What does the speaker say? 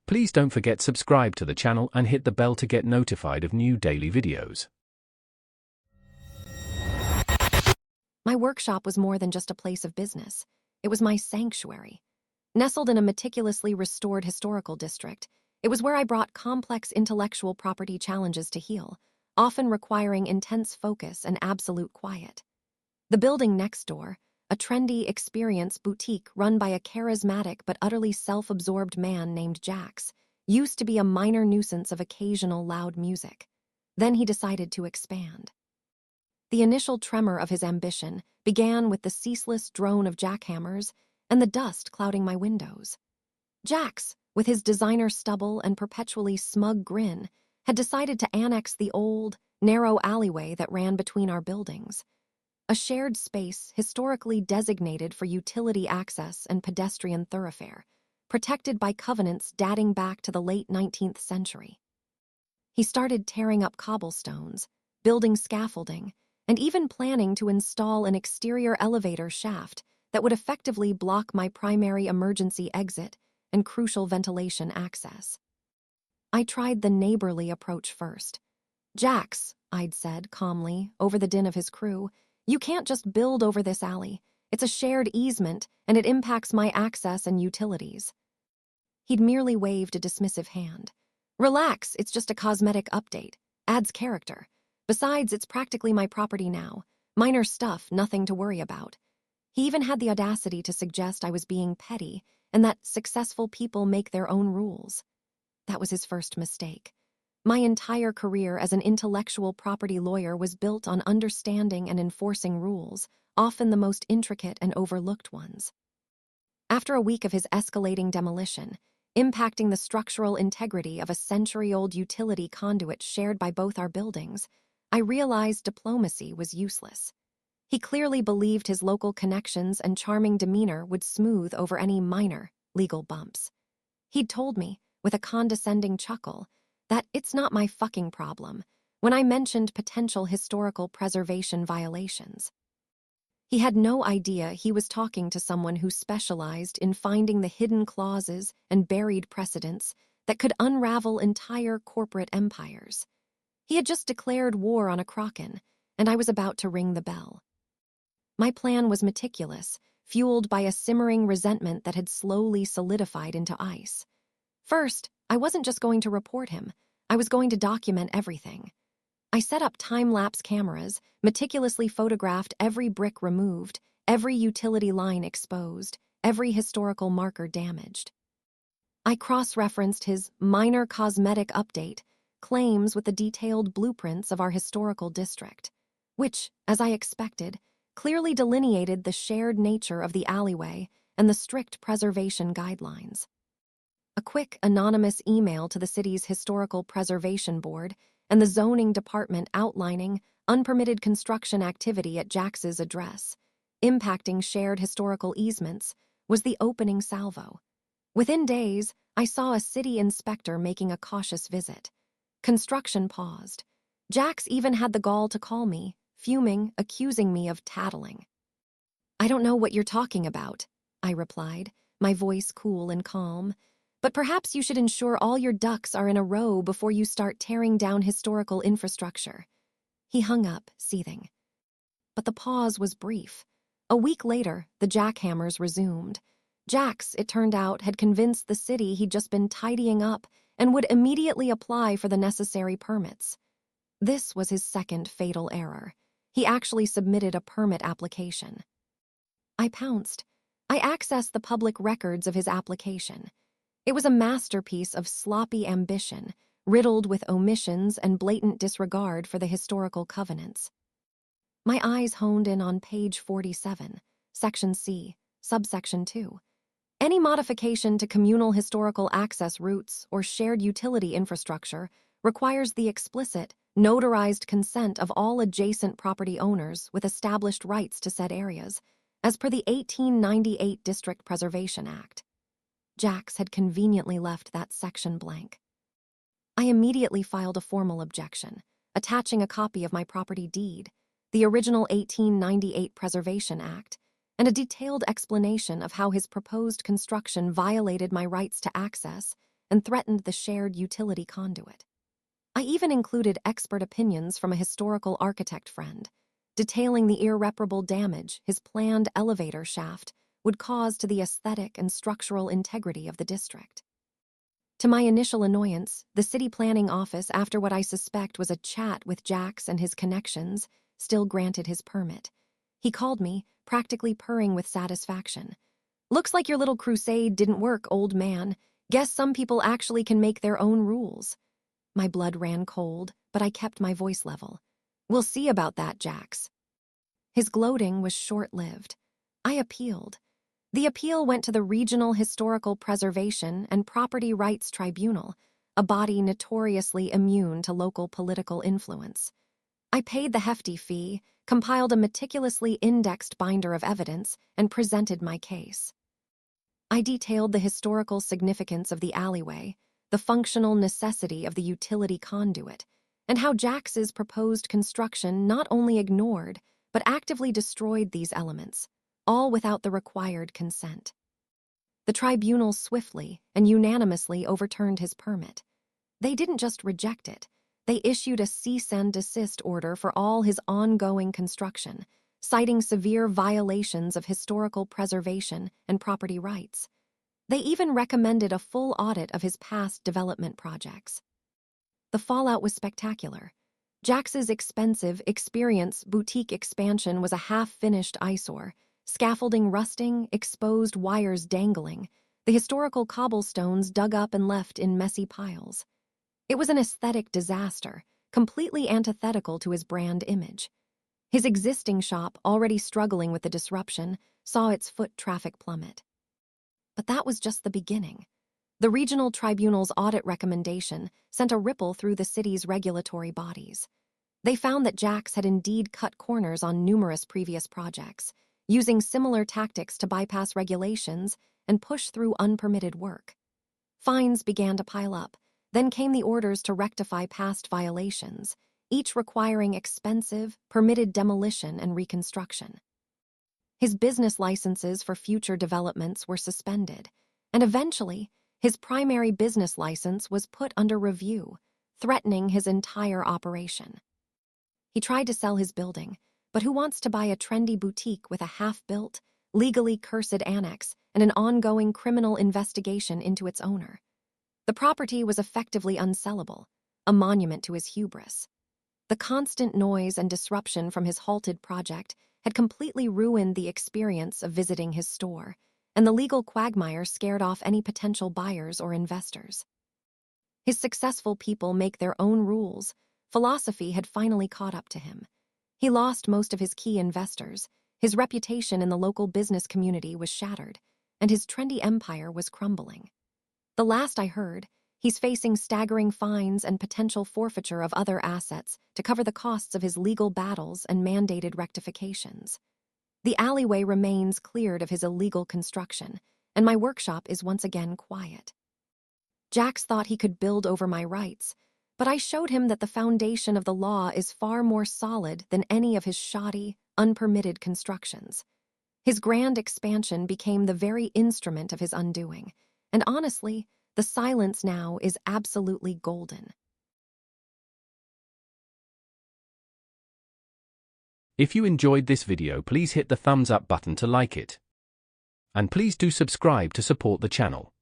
Please don't forget subscribe to the channel and hit the bell to get notified of new daily videos. My workshop was more than just a place of business. It was my sanctuary. Nestled in a meticulously restored historical district, it was where I brought complex intellectual property challenges to heal, often requiring intense focus and absolute quiet. The building next door, a trendy experience boutique run by a charismatic but utterly self-absorbed man named Jax, used to be a minor nuisance of occasional loud music. Then he decided to expand. The initial tremor of his ambition began with the ceaseless drone of jackhammers and the dust clouding my windows. Jax, with his designer stubble and perpetually smug grin, had decided to annex the old, narrow alleyway that ran between our buildings. A shared space historically designated for utility access and pedestrian thoroughfare, protected by covenants dating back to the late 19th century. He started tearing up cobblestones, building scaffolding, and even planning to install an exterior elevator shaft that would effectively block my primary emergency exit and crucial ventilation access. I tried the neighborly approach first. "Jax," I'd said calmly, over the din of his crew, "you can't just build over this alley. It's a shared easement, and it impacts my access and utilities." He'd merely waved a dismissive hand. "Relax, it's just a cosmetic update. Adds character. Besides, it's practically my property now. Minor stuff, nothing to worry about." He even had the audacity to suggest I was being petty and that successful people make their own rules. That was his first mistake. My entire career as an intellectual property lawyer was built on understanding and enforcing rules, often the most intricate and overlooked ones. After a week of his escalating demolition, impacting the structural integrity of a century-old utility conduit shared by both our buildings, I realized diplomacy was useless. He clearly believed his local connections and charming demeanor would smooth over any minor legal bumps. He'd told me, with a condescending chuckle, that it's not my fucking problem when I mentioned potential historical preservation violations. He had no idea he was talking to someone who specialized in finding the hidden clauses and buried precedents that could unravel entire corporate empires. He had just declared war on a Kraken, and I was about to ring the bell. My plan was meticulous, fueled by a simmering resentment that had slowly solidified into ice. First, I wasn't just going to report him, I was going to document everything. I set up time-lapse cameras, meticulously photographed every brick removed, every utility line exposed, every historical marker damaged. I cross-referenced his minor cosmetic update claims with the detailed blueprints of our historical district, which, as I expected, clearly delineated the shared nature of the alleyway and the strict preservation guidelines. A quick, anonymous email to the city's Historical Preservation Board and the zoning department outlining unpermitted construction activity at Jax's address, impacting shared historical easements, was the opening salvo. Within days, I saw a city inspector making a cautious visit. Construction paused. Jax even had the gall to call me, fuming, accusing me of tattling. "I don't know what you're talking about," I replied, my voice cool and calm. "But perhaps you should ensure all your ducks are in a row before you start tearing down historical infrastructure." He hung up, seething. But the pause was brief. A week later, the jackhammers resumed. Jax, it turned out, had convinced the city he'd just been tidying up and would immediately apply for the necessary permits. This was his second fatal error. He actually submitted a permit application. I pounced. I accessed the public records of his application. It was a masterpiece of sloppy ambition, riddled with omissions and blatant disregard for the historical covenants. My eyes honed in on page 47, section C, subsection 2. Any modification to communal historical access routes or shared utility infrastructure requires the explicit, notarized consent of all adjacent property owners with established rights to said areas, as per the 1898 District Preservation Act. Jax had conveniently left that section blank. I immediately filed a formal objection, attaching a copy of my property deed, the original 1898 Preservation Act, and a detailed explanation of how his proposed construction violated my rights to access and threatened the shared utility conduit. I even included expert opinions from a historical architect friend, detailing the irreparable damage his planned elevator shaft would cause to the aesthetic and structural integrity of the district. To my initial annoyance, the city planning office, after what I suspect was a chat with Jax and his connections, still granted his permit. He called me, practically purring with satisfaction. "Looks like your little crusade didn't work, old man. Guess some people actually can make their own rules." My blood ran cold, but I kept my voice level. "We'll see about that, Jax." His gloating was short-lived. I appealed. The appeal went to the Regional Historical Preservation and Property Rights Tribunal, a body notoriously immune to local political influence. I paid the hefty fee, compiled a meticulously indexed binder of evidence, and presented my case. I detailed the historical significance of the alleyway, the functional necessity of the utility conduit, and how Jax's proposed construction not only ignored, but actively destroyed these elements, all without the required consent. The tribunal swiftly and unanimously overturned his permit. They didn't just reject it, they issued a cease and desist order for all his ongoing construction, citing severe violations of historical preservation and property rights. They even recommended a full audit of his past development projects. The fallout was spectacular. Jax's expensive experience boutique expansion was a half-finished eyesore, scaffolding rusting, exposed wires dangling, the historical cobblestones dug up and left in messy piles. It was an aesthetic disaster, completely antithetical to his brand image. His existing shop, already struggling with the disruption, saw its foot traffic plummet. But that was just the beginning. The regional tribunal's audit recommendation sent a ripple through the city's regulatory bodies. They found that Jax had indeed cut corners on numerous previous projects, using similar tactics to bypass regulations and push through unpermitted work. Fines began to pile up, then came the orders to rectify past violations, each requiring expensive, permitted demolition and reconstruction. His business licenses for future developments were suspended, and eventually, his primary business license was put under review, threatening his entire operation. He tried to sell his building, but who wants to buy a trendy boutique with a half-built, legally cursed annex and an ongoing criminal investigation into its owner? The property was effectively unsellable, a monument to his hubris. The constant noise and disruption from his halted project had completely ruined the experience of visiting his store, and the legal quagmire scared off any potential buyers or investors. His successful people make their own rules philosophy had finally caught up to him. He lost most of his key investors, his reputation in the local business community was shattered, and his trendy empire was crumbling. The last I heard, he's facing staggering fines and potential forfeiture of other assets to cover the costs of his legal battles and mandated rectifications. The alleyway remains cleared of his illegal construction, and my workshop is once again quiet. Jax thought he could build over my rights, but I showed him that the foundation of the law is far more solid than any of his shoddy, unpermitted constructions. His grand expansion became the very instrument of his undoing, and honestly, the silence now is absolutely golden. If you enjoyed this video, please hit the thumbs up button to like it. And please do subscribe to support the channel.